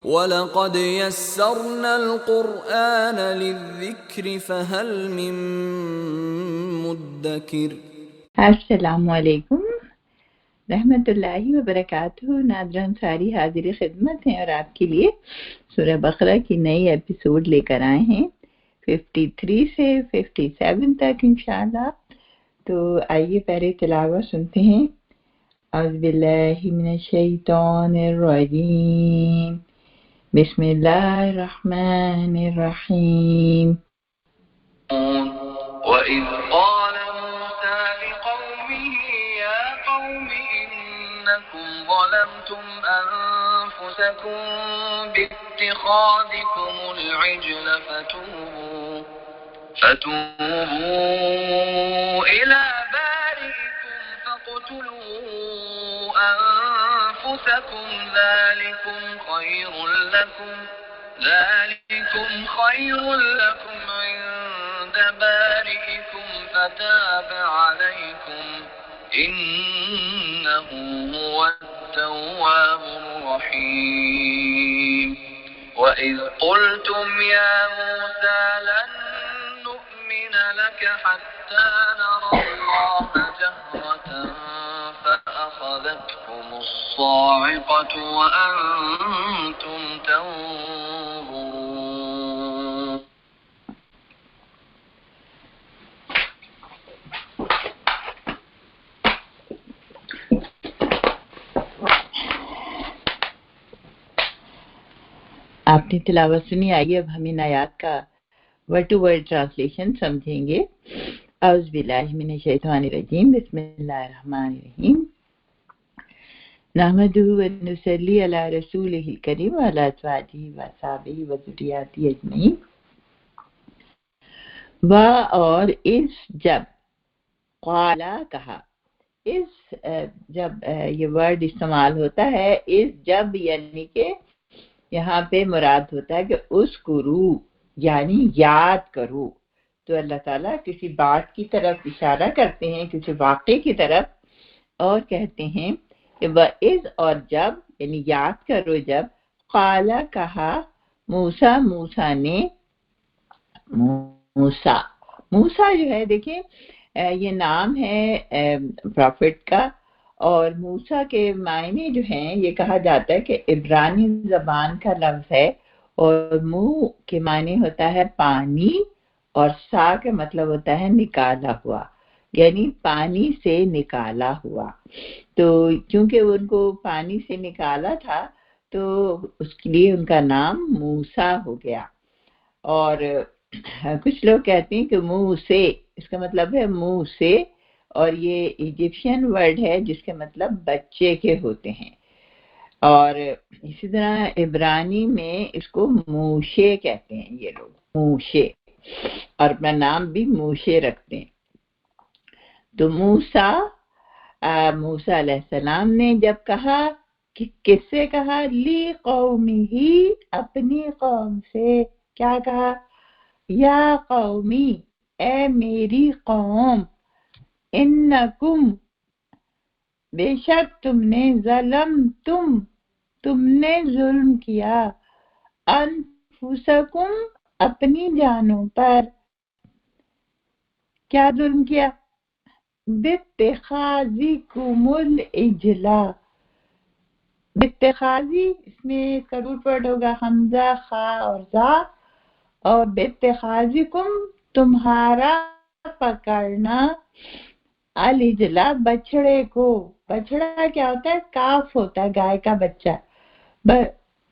وَلَقَدْ يَسَّرْنَا الْقُرْآنَ لِلذِّكْرِ فَهَلْ مِن مُّدَّكِرٍ۔ السلام علیکم رحمت اللہ وبرکاتہ۔ ناظرین ساری حاضر خدمت ہیں اور آپ کے لیے سورہ بقرہ کی نئی ایپیسوڈ لے کر آئے ہیں 53 سے 57 تک انشاءاللہ۔ تو آئیے پہلے تلاوت سنتے ہیں۔ اعوذ باللہ من الشیطان الرجیم، بسم اللہ الرحمن الرحیم۔ وَإِذْ قَالَ مُوسَىٰ لِقَوْمِهِ يَا قَوْمِ إِنَّكُمْ ظَلَمْتُمْ أَنفُسَكُم بِاتِّخَاذِكُمُ الْعِجْلَ فَتُوبُوا إِلَىٰ بَارِئِكُمْ فَاقْتُلُوا أَنفُسَكُمْ ذَٰلِكُمْ خَيْرٌ لَّكُمْ عِندَ بَارِئِكُمْ فَتَابَ عَلَيْكُمْ إِنَّهُ هُوَ التَّوَّابُ الرَّحِيمُ وَإِذْ قُلْتُمْ يَا مُوسَىٰ لَن نُّؤْمِنَ لَكَ حَتَّىٰ نَرَى اللَّهَ جَهْرَةً فَأَخَذَتْكُمُ الصَّاعِقَةُ وَأَنتُمْ تَنظُرُونَ۔ آپ نے تلاوت سنی، آئیے اب ہم ان آیات کا ورڈ ٹو ورڈ ٹرانسلیشن سمجھیں گے۔ اعوذ باللہ من الشیطان الرجیم، بسم اللہ الرحمن الرحیم۔ نحمدہ و نصلی علی رسولہ الکریم وعلی ازواجہ و اصحابہ و ذریاتہ اجمعین۔ اور اس جب قالا کہا، اس جب یہ ورڈ استعمال ہوتا ہے، اس جب یعنی کہ یہاں پہ مراد ہوتا ہے کہ اس کرو یعنی یاد کرو۔ تو اللہ تعالیٰ کسی بات کی طرف اشارہ کرتے ہیں، کسی واقعے کی طرف، اور کہتے ہیں کہ وَإِذْ اور جب یعنی یاد کرو جب قالا کہا موسیٰ نے، موسیٰ جو ہے دیکھیں یہ نام ہے پروفٹ کا، اور موسیٰ کے معنی جو ہیں یہ کہا جاتا ہے کہ عبرانی زبان کا لفظ ہے، اور منہ کے معنی ہوتا ہے پانی، اور سا کا مطلب ہوتا ہے نکالا ہوا، یعنی پانی سے نکالا ہوا۔ تو چونکہ ان کو پانی سے نکالا تھا تو اس کے لیے ان کا نام موسیٰ ہو گیا۔ اور کچھ لوگ کہتے ہیں کہ منہ سے، اس کا مطلب ہے منہ سے، اور یہ ایجپشین ورڈ ہے جس کے مطلب بچے کے ہوتے ہیں۔ اور اسی طرح عبرانی میں اس کو موشے کہتے ہیں یہ لوگ، موشے، اور اپنا نام بھی موشے رکھتے ہیں۔ تو موسیٰ علیہ السلام نے جب کہا، کس سے کہا؟ لی قومہ، اپنی قوم سے۔ کیا کہا؟ یا قومی، اے میری قوم، انکم، بے شک تم نے، تم نے ظلم کیا، انفسکم، اپنی جانوں پر۔ کیا ظلم کیا؟ باتخاذکم العجل، باتخاذی، اس میں اس کا روٹ ورڈ ہوگا حمزہ، خا اور زا، اور باتخاذکم تمہارا پکڑنا، العجل بچڑے کو۔ بچڑا کیا ہوتا ہے؟ کاف ہوتا ہے، گائے کا بچہ۔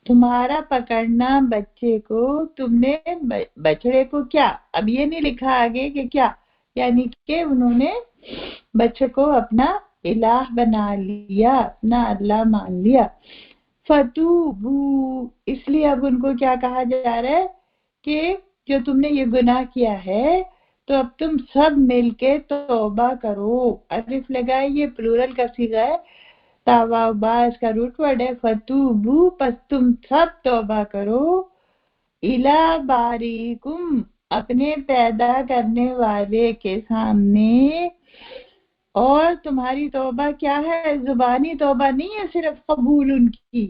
تمہارا پکڑنا بچے کو، تم نے بچڑے کو کیا؟ اب یہ نہیں لکھا آگے کہ کیا، یعنی کہ انہوں نے بچے کو اپنا الہ بنا لیا، اپنا اللہ مان لیا۔ فتوبو، اس لیے اب ان کو کیا کہا جا رہا ہے کہ جو تم نے یہ گناہ کیا ہے تو اب تم سب مل کے توبہ کرو۔ الف لگائے، یہ پلورل کا صیغہ ہے، تاوا با اس کا روٹ ورڈ ہے، فتوبو، پس تم سب توبہ کرو، الی باریکم، اپنے پیدا کرنے والے کے سامنے۔ اور تمہاری توبہ کیا ہے؟ زبانی توبہ نہیں ہے صرف قبول ان کی،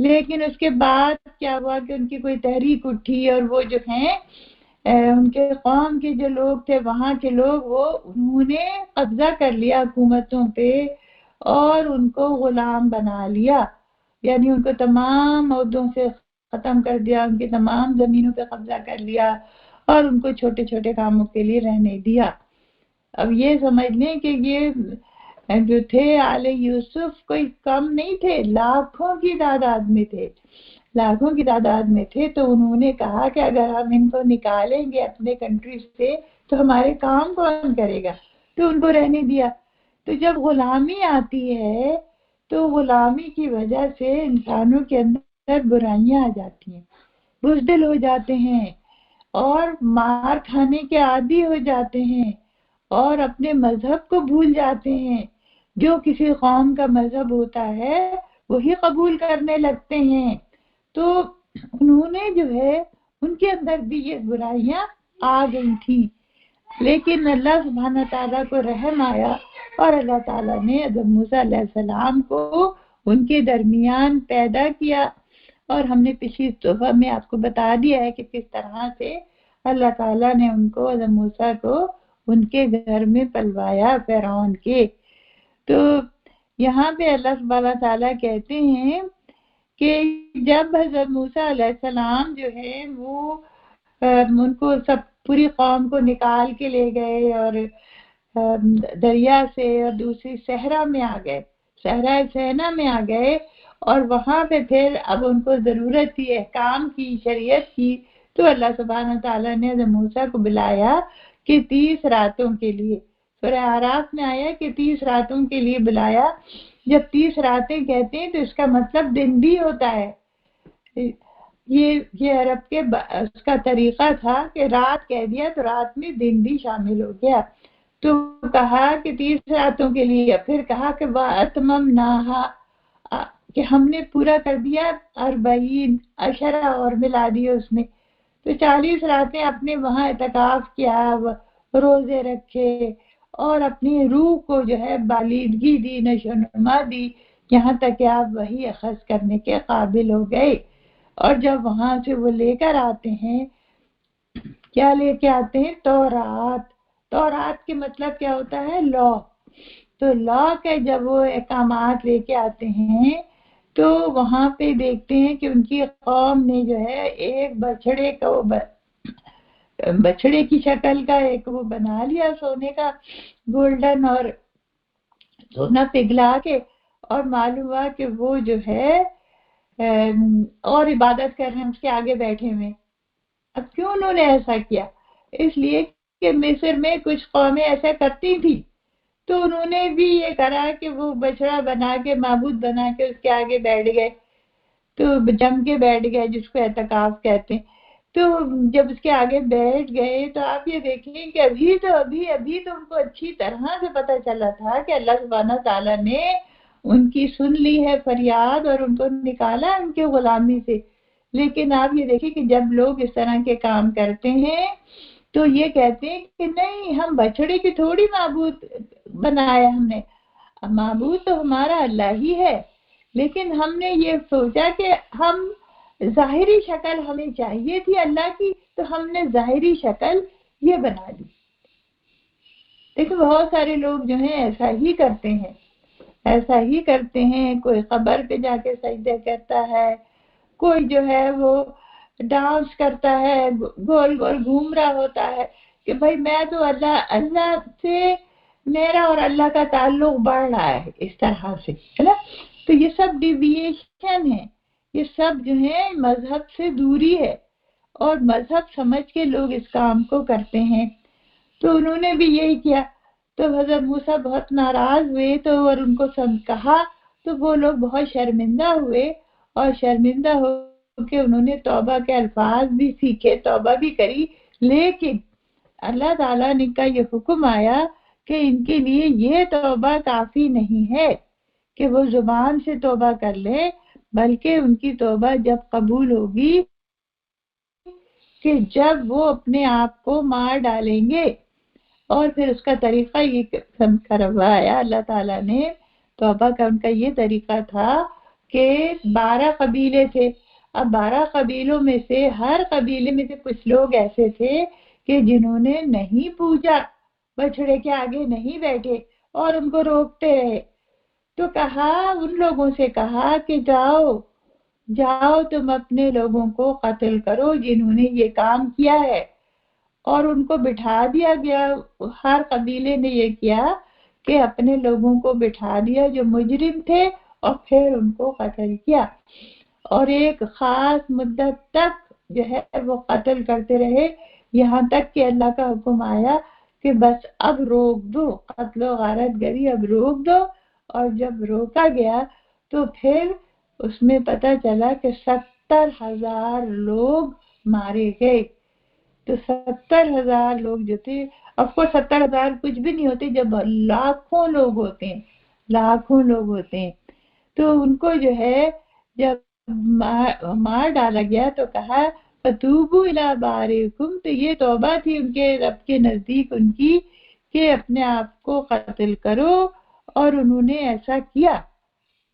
لیکن اس کے بعد کیا ہوا کہ ان کی کوئی تحریک اٹھی اور وہ جو ہیں ان کے قوم کے جو لوگ تھے وہاں کے لوگ انہوں نے قبضہ کر لیا حکومتوں پہ اور ان کو غلام بنا لیا، یعنی ان کو تمام عہدوں سے ختم کر دیا، ان کی تمام زمینوں پہ قبضہ کر لیا اور ان کو چھوٹے چھوٹے کاموں کے لیے رہنے دیا۔ اب یہ سمجھ لیں کہ یہ جو تھے آل یوسف کوئی کم نہیں تھے، لاکھوں کی تعداد میں تھے، لاکھوں کی تعداد میں تھے۔ تو انہوں نے کہا کہ اگر ہم ان کو نکالیں گے اپنے کنٹری سے تو ہمارے کام کون کرے گا، تو ان کو رہنے دیا۔ تو جب غلامی آتی ہے تو غلامی کی وجہ سے انسانوں کے اندر برائیاں آ جاتی ہیں، بزدل ہو جاتے ہیں اور مار کھانے کے عادی ہو جاتے ہیں اور اپنے مذہب کو بھول جاتے ہیں۔ جو کسی قوم کا مذہب ہوتا ہے وہی قبول کرنے لگتے ہیں۔ تو انہوں نے جو ہے ان کے اندر بھی یہ برائیاں آ گئی تھیں، لیکن اللہ سبحانہ تعالیٰ کو رحم آیا اور اللہ تعالیٰ نے حضرت موسیٰ علیہ السلام کو ان کے درمیان پیدا کیا۔ اور ہم نے پچھلی صبح میں آپ کو بتا دیا ہے کہ کس طرح سے اللہ تعالیٰ نے ان کو حضرت موسیٰ کو ان کے گھر میں پلوایا فرعون کے۔ تو یہاں پہ اللہ سبحانہ تعالیٰ کہتے ہیں کہ جب حضرت موسیٰ علیہ السلام جو ہے وہ ان کو سب پوری قوم کو نکال کے لے گئے اور دریا سے اور دوسری صحرا میں آ گئے، صحرا سینا میں آ گئے، اور وہاں پہ پھر اب ان کو ضرورت تھی احکام کی، شریعت کی، تو اللہ سبحانہ تعالیٰ نے حضرت موسیٰ کو بلایا کہ 30 راتوں کے لیے، سورہ اعراف میں آیا کہ 30 راتوں کے لیے بلایا۔ جب 30 راتیں کہتے ہیں تو اس کا مطلب دن بھی ہوتا ہے۔ یہ عرب کے اس کا طریقہ تھا کہ رات کہہ دیا تو رات میں دن بھی شامل ہو گیا۔ تو کہا کہ 30 راتوں کے لیے، پھر کہا کہ وَأَتْمَمْنَاهَا، کہ ہم نے پورا کر دیا 40 عشرہ اور ملا دیے اس میں، تو 40 راتیں اپنے وہاں اعتکاف کیا، روزے رکھے اور اپنی روح کو جو ہے بالیدگی دی، نشو و نما دی، یہاں تک کہ آپ وہی اخذ کرنے کے قابل ہو گئے۔ اور جب وہاں سے وہ لے کر آتے ہیں، کیا لے کے آتے ہیں؟ تورات۔ تورات کے مطلب کیا ہوتا ہے؟ لا۔ تو لا کے جب وہ احکامات لے کے آتے ہیں تو وہاں پہ دیکھتے ہیں کہ ان کی قوم نے جو ہے ایک بچڑے کا بچڑے کی شکل کا ایک وہ بنا لیا سونے کا، گولڈن، اور سونا پگھلا کے، اور معلوم ہوا کہ وہ جو ہے اور عبادت کر رہے ہیں اس کے آگے بیٹھے ہوئے۔ اب کیوں انہوں نے ایسا کیا؟ اس لیے کہ مصر میں کچھ قومیں ایسا کرتی تھی، تو انہوں نے بھی یہ کرا کہ وہ بچڑا بنا کے، معبود بنا کے اس کے آگے بیٹھ گئے، تو جم کے بیٹھ گئے، جس کو اعتکاف کہتے ہیں۔ تو جب اس کے آگے بیٹھ گئے تو آپ یہ دیکھیں کہ ابھی تو ان کو اچھی طرح سے پتہ چلا تھا کہ اللہ سبحانہ تعالیٰ نے ان کی سن لی ہے فریاد اور ان کو نکالا ان کے غلامی سے۔ لیکن آپ یہ دیکھیں کہ جب لوگ اس طرح کے کام کرتے ہیں تو یہ کہتے ہیں کہ نہیں، ہم بچڑے کی تھوڑی معبود بنایا، ہم نے معبود تو ہمارا اللہ ہی ہے، لیکن ہم نے یہ سوچا کہ ہم ظاہری شکل ہمیں چاہیے تھی اللہ کی، تو ہم نے ظاہری شکل یہ بنا لی۔ دیکھو بہت سارے لوگ جو ہیں ایسا ہی کرتے ہیں، ایسا ہی کرتے ہیں۔ کوئی قبر پہ جا کے سجدے کرتا ہے، کوئی جو ہے وہ ڈانس کرتا ہے، گول گول گھوم رہا ہوتا ہے کہ بھائی میں تو اللہ سے میرا اور اللہ کا تعلق بڑھ رہا ہے، اس طرح سے، ہے نا۔ تو یہ سب ڈیویشن ہے، یہ سب جو ہے مذہب سے دوری ہے، اور مذہب سمجھ کے لوگ اس کام کو کرتے ہیں۔ تو انہوں نے بھی یہی کیا۔ تو حضرت موسیٰ بہت ناراض ہوئے تو اور ان کو کہا تو وہ لوگ بہت شرمندہ ہوئے، اور شرمندہ ہو کہ انہوں نے توبہ کے الفاظ بھی سیکھے، توبہ بھی کری، لیکن اللہ تعالیٰ نے کا یہ حکم آیا کہ ان کے لیے یہ توبہ کافی نہیں ہے کہ وہ زبان سے توبہ کر لے، بلکہ ان کی توبہ جب قبول ہوگی کہ جب وہ اپنے آپ کو مار ڈالیں گے۔ اور پھر اس کا طریقہ یہ کروایا اللہ تعالیٰ نے، توبہ کا ان کا یہ طریقہ تھا کہ 12 قبیلے تھے. اب 12 قبیلوں میں سے ہر قبیلے میں سے کچھ لوگ ایسے تھے کہ جنہوں نے نہیں پوجا، بچڑے کے آگے نہیں بیٹھے اور ان کو روکتے رہے. تو کہا، ان لوگوں سے کہا کہ جاؤ جاؤ تم اپنے لوگوں کو قتل کرو جنہوں نے یہ کام کیا ہے. اور ان کو بٹھا دیا گیا. ہر قبیلے نے یہ کیا کہ اپنے لوگوں کو بٹھا دیا جو مجرم تھے اور پھر ان کو قتل کیا. اور ایک خاص مدت تک جو ہے وہ قتل کرتے رہے، یہاں تک کہ اللہ کا حکم آیا کہ بس اب روک دو، قتل و غارت گری اب روک دو. اور جب روکا گیا تو پھر اس میں پتہ چلا کہ 70,000 لوگ مارے گئے. تو 70,000 لوگ جو تھے، اب کو 70,000 کچھ بھی نہیں ہوتے جب لاکھوں لوگ ہوتے ہیں، لاکھوں لوگ ہوتے ہیں. تو ان کو جو ہے جب مار ڈالا گیا تو کہا فتوبوا الی بارئکم، تو یہ توبہ تھی ان کے رب کے نزدیک ان کی کہ اپنے آپ کو قتل کرو، اور انہوں نے ایسا کیا.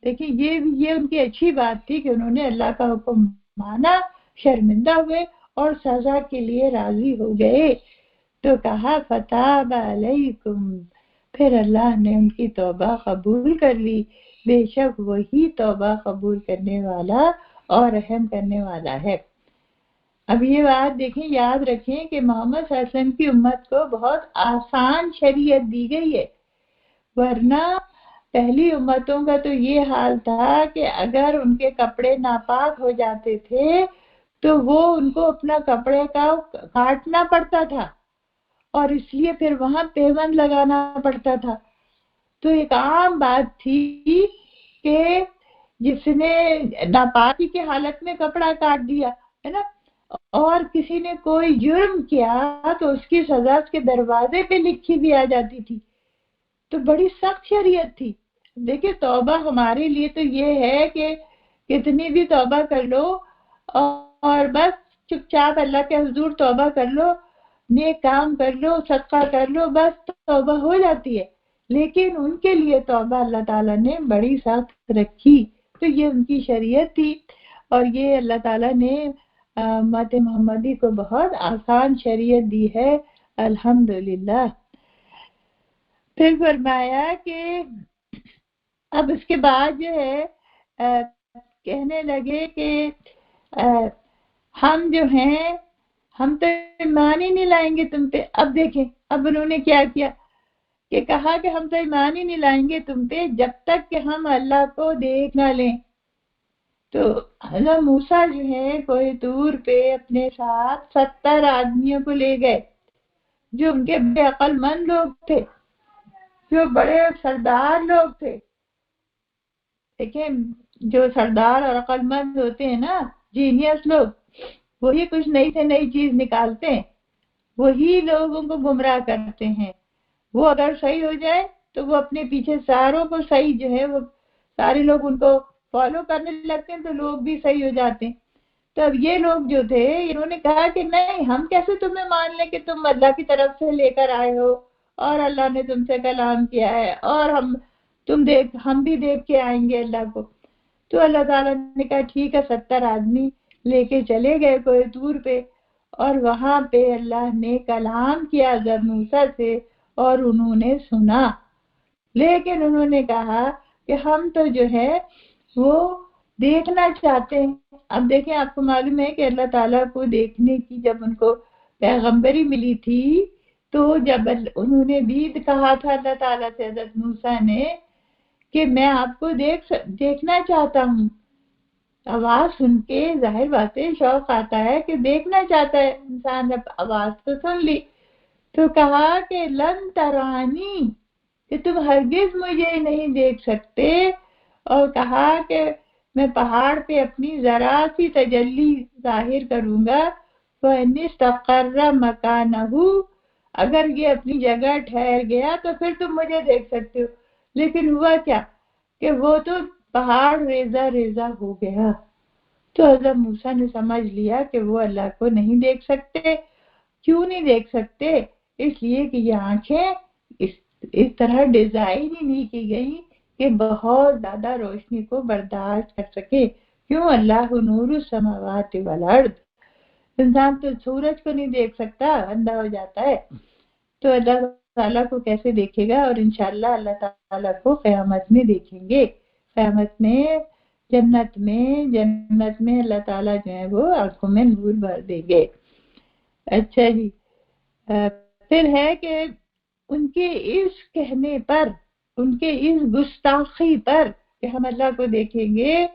دیکھیں یہ ان کی اچھی بات تھی کہ انہوں نے اللہ کا حکم مانا، شرمندہ ہوئے اور سزا کے لیے راضی ہو گئے. تو کہا فتاب علیکم، پھر اللہ نے ان کی توبہ قبول کر لی، بے شک وہی توبہ قبول کرنے والا اور رحم کرنے والا ہے. اب یہ بات دیکھیں، یاد رکھیں کہ محمد صلی اللہ علیہ وسلم کی امت کو بہت آسان شریعت دی گئی ہے، ورنہ پہلی امتوں کا تو یہ حال تھا کہ اگر ان کے کپڑے ناپاک ہو جاتے تھے تو وہ ان کو اپنا کپڑے کا کاٹنا پڑتا تھا، اور اس لیے پھر وہاں پیوند لگانا پڑتا تھا. تو ایک عام بات تھی کہ جس نے ناپاکی کی حالت میں کپڑا کاٹ دیا ہے نا، اور کسی نے کوئی جرم کیا تو اس کی سزا اس کے دروازے پہ لکھی بھی آ جاتی تھی. تو بڑی سخت شریعت تھی. دیکھیں توبہ ہمارے لیے تو یہ ہے کہ کتنی بھی توبہ کر لو اور بس چپ چاپ اللہ کے حضور توبہ کر لو، نیک کام کر لو، صدقہ کر لو، بس توبہ ہو جاتی ہے. لیکن ان کے لیے توبہ اللہ تعالیٰ نے بڑی سخت رکھی. تو یہ ان کی شریعت تھی، اور یہ اللہ تعالیٰ نے امت محمدی کو بہت آسان شریعت دی ہے، الحمدللہ. پھر فرمایا کہ اب اس کے بعد جو ہے کہنے لگے کہ ہم جو ہیں ہم تو ایمان ہی نہیں لائیں گے تم پہ. اب دیکھیں اب انہوں نے کیا کیا کہ کہا کہ ہم تو ایمان ہی نہیں لائیں گے تم پہ جب تک کہ ہم اللہ کو دیکھ نہ لیں. تو حضرت موسیٰ جو ہے کوہ طور پہ اپنے ساتھ 70 آدمیوں کو لے گئے جو ان کے بے عقل مند لوگ تھے، جو بڑے سردار لوگ تھے. دیکھیں جو سردار اور عقل مند ہوتے ہیں نا، جینیس لوگ، وہی کچھ نئی سے نئی چیز نکالتے ہیں، وہی لوگوں کو گمراہ کرتے ہیں. وہ اگر صحیح ہو جائے تو وہ اپنے پیچھے ساروں کو صحیح جو ہے وہ سارے لوگ ان کو فالو کرنے لگتے ہیں تو لوگ بھی صحیح ہو جاتے ہیں. تو اب یہ لوگ جو تھے انہوں نے کہا کہ نہیں، ہم کیسے تمہیں مان لیں کہ تم اللہ کی طرف سے لے کر آئے ہو اور اللہ نے تم سے کلام کیا ہے، اور ہم بھی دیکھ کے آئیں گے اللہ کو. تو اللہ تعالیٰ نے کہا ٹھیک ہے، 70 آدمی لے کے چلے گئے کوہ طور پہ، اور وہاں پہ اللہ نے کلام کیا حضرت موسیٰ سے اور انہوں نے سنا. لیکن انہوں نے کہا کہ ہم تو جو ہے وہ دیکھنا چاہتے ہیں. اب دیکھیں آپ کو معلوم ہے کہ اللہ تعالیٰ کو دیکھنے کی جب ان کو پیغمبری ملی تھی تو جب انہوں نے بھی کہا تھا اللہ تعالیٰ سے حضرت موسیٰ نے کہ میں آپ کو دیکھنا چاہتا ہوں. آواز سن کے ظاہر بات ہے شوق آتا ہے کہ دیکھنا چاہتا ہے انسان. جب آواز تو سن لی تو کہا کہ لن ترانی، کہ تم ہرگز مجھے نہیں دیکھ سکتے، اور کہا کہ میں پہاڑ پہ اپنی ذرا سی تجلی ظاہر کروں گا، فَإِنِ اسْتَقَرَّ مَكَانَهُ، اگر یہ اپنی جگہ ٹھہر گیا تو پھر تم مجھے دیکھ سکتے ہو. لیکن ہوا کیا کہ وہ تو پہاڑ ریزہ ریزہ ہو گیا. تو حضرت موسیٰ نے سمجھ لیا کہ وہ اللہ کو نہیں دیکھ سکتے. کیوں نہیں دیکھ سکتے؟ اس لیے کہ یہ آنکھیں اس طرح ڈیزائن ہی نہیں کی گئی کہ بہت زیادہ روشنی کو برداشت کر سکے. کیوں؟ اللہ نور السماوات والارض. انسان تو سورج کو نہیں دیکھ سکتا، اندھا ہو جاتا ہے، تو اللہ تعالیٰ کو کیسے دیکھے گا؟ اور انشاءاللہ اللہ تعالیٰ کو قیامت میں دیکھیں گے. قیامت میں جنت میں اللہ تعالیٰ جو ہے وہ آنکھوں میں نور بھر دیں گے. اچھا جی، پھر ہے کہ ان کے اس کہنے پر، ان کے اس گستاخی پر کہ ہم اللہ کو دیکھیں گے،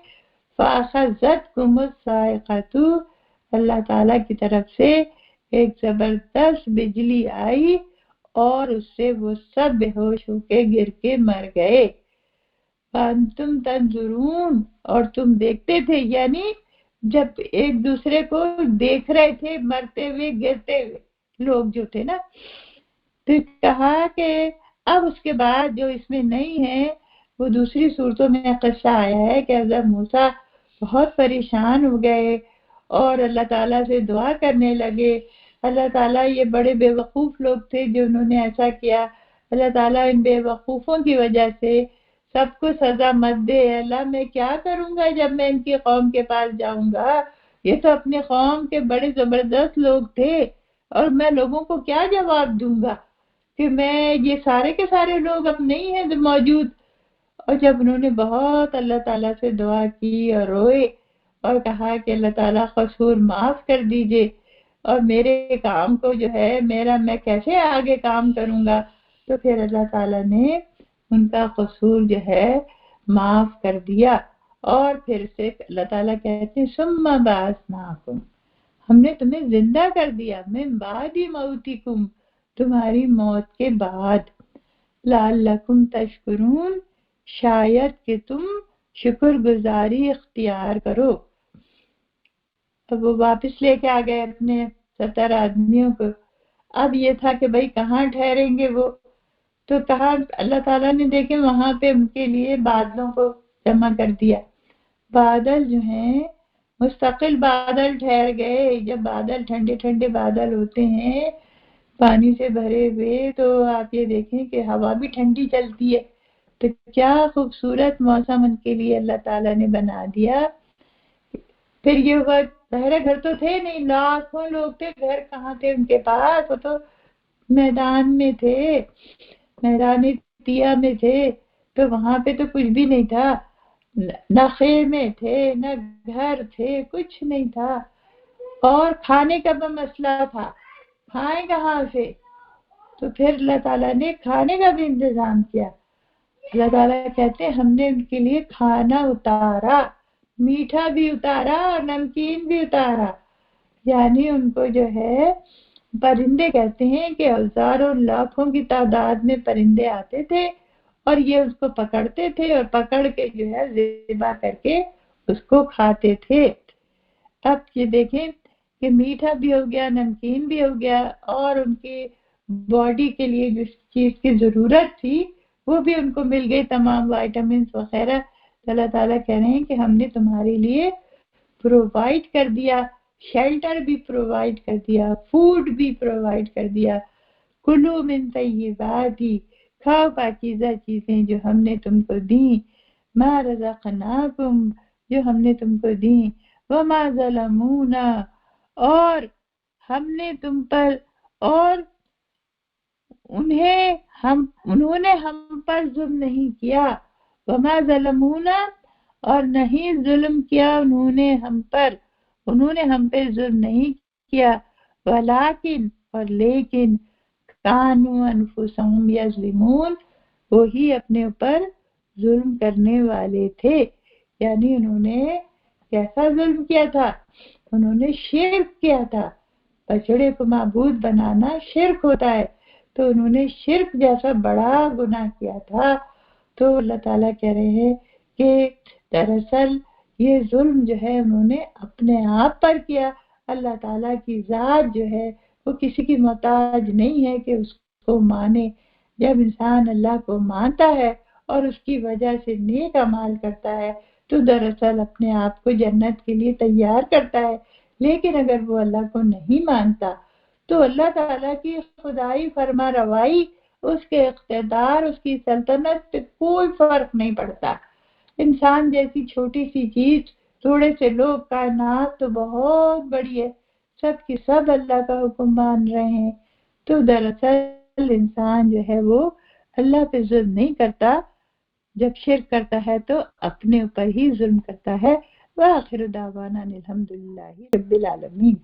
فَأَخَذَتْكُمُ الصَّاعِقَةُ، اللہ تعالیٰ کی طرف سے ایک زبردست بجلی آئی اور اس سے وہ سب بے ہوش ہو کے گر کے مر گئے. فَأَنْتُمْ تَنْظُرُونَ، اور تم دیکھتے تھے، یعنی جب ایک دوسرے کو دیکھ رہے تھے مرتے ہوئے گرتے ہوئے لوگ جو تھے نا. تو کہا کہ اب اس کے بعد جو اس میں نہیں ہے وہ دوسری صورتوں میں قصہ آیا ہے کہ حضرت موسیٰ بہت پریشان ہو گئے اور اللہ تعالیٰ سے دعا کرنے لگے. اللہ تعالیٰ، یہ بڑے بے وقوف لوگ تھے جو انہوں نے ایسا کیا، اللہ تعالیٰ ان بے وقوفوں کی وجہ سے سب کو سزا مت دے. اللہ میں کیا کروں گا جب میں ان کی قوم کے پاس جاؤں گا؟ یہ تو اپنے قوم کے بڑے زبردست لوگ تھے اور میں لوگوں کو کیا جواب دوں گا کہ میں یہ سارے کے سارے لوگ اب نہیں ہیں موجود. اور جب انہوں نے بہت اللہ تعالیٰ سے دعا کی اور روئے اور کہا کہ اللہ تعالیٰ قصور معاف کر دیجئے اور میرے کام کو جو ہے میں کیسے آگے کام کروں گا، تو پھر اللہ تعالیٰ نے ان کا قصور جو ہے معاف کر دیا. اور پھر سے اللہ تعالیٰ کہتے ہیں ثم بعثناکم، ہم نے تمہیں زندہ کر دیا، من بعد موتکم، تمہاری موت کے بعد، لعلکم تشکرون، شاید کہ تم شکر گزاری اختیار کرو. اب وہ واپس لے کے آ گئے اپنے 70 آدمیوں کو. اب یہ تھا کہ بھئی کہاں ٹھہریں گے وہ، تو کہا اللہ تعالیٰ نے دیکھیں وہاں پہ ان کے لیے بادلوں کو جمع کر دیا. بادل جو ہیں مستقل بادل ٹھہر گئے. جب بادل ٹھنڈے ٹھنڈے بادل ہوتے ہیں پانی سے بھرے ہوئے تو آپ یہ دیکھیں کہ ہوا بھی ٹھنڈی چلتی ہے. تو کیا خوبصورت موسم ان کے لیے اللہ تعالیٰ نے بنا دیا. پھر یہ ہوا ظاہر گھر تو تھے نہیں، لاکھوں لوگ تھے، گھر کہاں تھے ان کے پاس، وہ تو میدان میں تھے، میدان تیا میں تھے. تو وہاں پہ تو کچھ بھی نہیں تھا، نہ خیمے تھے نہ گھر تھے، کچھ نہیں تھا. اور کھانے کا بھی مسئلہ تھا، کھائیں کہاں سے؟ تو پھر اللہ تعالیٰ نے کھانے کا بھی انتظام کیا. اللہ تعالیٰ کہتے ہیں ہم نے ان کے لیے کھانا اتارا، میٹھا بھی اتارا اور نمکین بھی اتارا. یعنی ان کو جو ہے پرندے کہتے ہیں کہ ہزاروں لاکھوں کی تعداد میں پرندے آتے تھے اور یہ اس کو پکڑتے تھے اور پکڑ کے جو ہے ذبح کر کے اس کو کھاتے تھے. اب یہ دیکھیں کہ میٹھا بھی ہو گیا، نمکین بھی ہو گیا، اور ان کی باڈی کے لیے جس چیز کی ضرورت تھی وہ بھی ان کو مل گئی، تمام وائٹامنس وغیرہ. اللہ تعالیٰ کہہ رہے ہیں کہ ہم نے تمہارے لیے پرووائڈ کر دیا، شیلٹر بھی پرووائڈ کر دیا، فوڈ بھی پرووائڈ کر دیا. کلو من طیبات، کھاؤ پاکیزہ چیزیں جو ہم نے تم کو دیں، ما رزقناکم، جو ہم نے تم کو دیں، وما ظلمونا، اور ہم نے تم پر، اور انہوں نے ہم پر ظلم نہیں کیا، وما ظلمونا، اور نہیں ظلم کیا انہوں نے ہم پر، انہوں نے ہم پہ ظلم نہیں کیا، ولیکن، اور لیکن، کانوا انفسہم یظلمون، وہی اپنے اوپر ظلم کرنے والے تھے. یعنی انہوں نے کیسا ظلم کیا تھا؟ انہوں نے شرک کیا تھا. بچڑے کو معبود بنانا شرک ہوتا ہے، تو انہوں نے شرک جیسا بڑا گناہ کیا تھا. تو اللہ تعالیٰ کہہ رہے ہیں کہ دراصل یہ ظلم جو ہے انہوں نے اپنے آپ پر کیا. اللہ تعالیٰ کی ذات جو ہے وہ کسی کی محتاج نہیں ہے کہ اس کو مانے. جب انسان اللہ کو مانتا ہے اور اس کی وجہ سے نیک اعمال کرتا ہے تو دراصل اپنے آپ کو جنت کے لیے تیار کرتا ہے. لیکن اگر وہ اللہ کو نہیں مانتا تو اللہ تعالیٰ کی خدائی فرما روائی اس کے اقتدار، اس کی سلطنت پہ کوئی فرق نہیں پڑتا. انسان جیسی چھوٹی سی چیز، تھوڑے سے لوگ، کائنات تو بہت بڑی ہے، سب کی سب اللہ کا حکم مان رہے ہیں. تو دراصل انسان جو ہے وہ اللہ پہ ظلم نہیں کرتا، جب شرک کرتا ہے تو اپنے اوپر ہی ظلم کرتا ہے. وآخر دعوانا الحمدللہ رب العالمین.